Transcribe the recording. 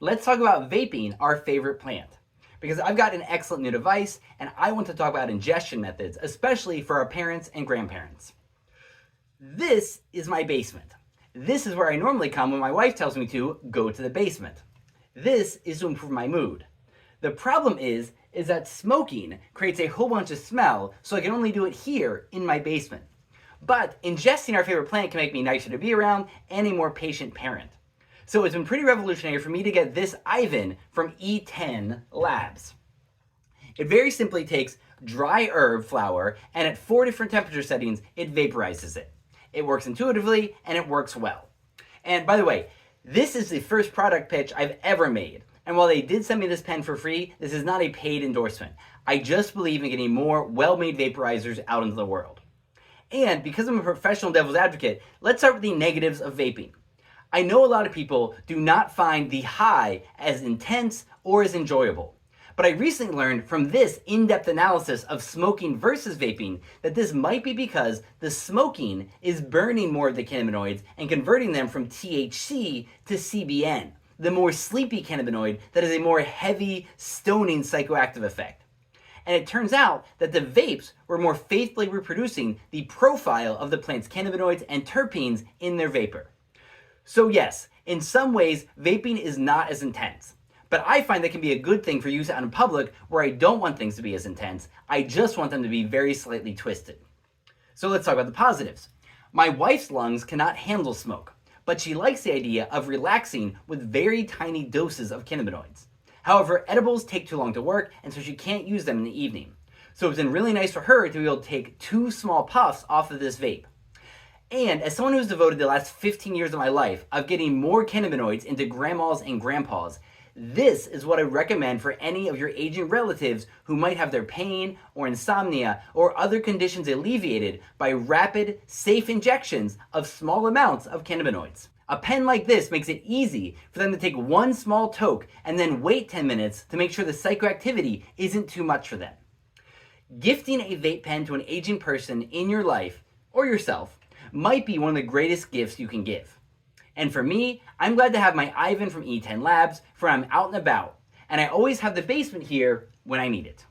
let's talk about vaping, our favorite plant. Because I've got an excellent new device, and I want to talk about ingestion methods, especially for our parents and grandparents. This is my basement. This is where I normally come when my wife tells me to go to the basement. This is to improve my mood. The problem is that smoking creates a whole bunch of smell, so I can only do it here in my basement. But ingesting our favorite plant can make me nicer to be around and a more patient parent. So it's been pretty revolutionary for me to get this Ivan from E10 Labs. It very simply takes dry herb flower, and at 4 different temperature settings, it vaporizes it. It works intuitively, and it works well. And by the way, this is the first product pitch I've ever made. And while they did send me this pen for free, this is not a paid endorsement. I just believe in getting more well-made vaporizers out into the world. And because I'm a professional devil's advocate, let's start with the negatives of vaping. I know a lot of people do not find the high as intense or as enjoyable. But I recently learned from this in-depth analysis of smoking versus vaping that this might be because the smoking is burning more of the cannabinoids and converting them from THC to CBN, the more sleepy cannabinoid that has a more heavy, stoning psychoactive effect. And it turns out that the vapes were more faithfully reproducing the profile of the plant's cannabinoids and terpenes in their vapor. So yes, in some ways, vaping is not as intense. But I find that can be a good thing for use out in public where I don't want things to be as intense. I just want them to be very slightly twisted. So let's talk about the positives. My wife's lungs cannot handle smoke, but she likes the idea of relaxing with very tiny doses of cannabinoids. However, edibles take too long to work, and so she can't use them in the evening. So it's been really nice for her to be able to take 2 small puffs off of this vape. And as someone who's devoted the last 15 years of my life of getting more cannabinoids into grandmas and grandpas, this is what I recommend for any of your aging relatives who might have their pain or insomnia or other conditions alleviated by rapid, safe injections of small amounts of cannabinoids. A pen like this makes it easy for them to take 1 small toke and then wait 10 minutes to make sure the psychoactivity isn't too much for them. Gifting a vape pen to an aging person in your life, or yourself, might be one of the greatest gifts you can give. And for me, I'm glad to have my Ivan from E10 Labs for when I'm out and about, and I always have the basement here when I need it.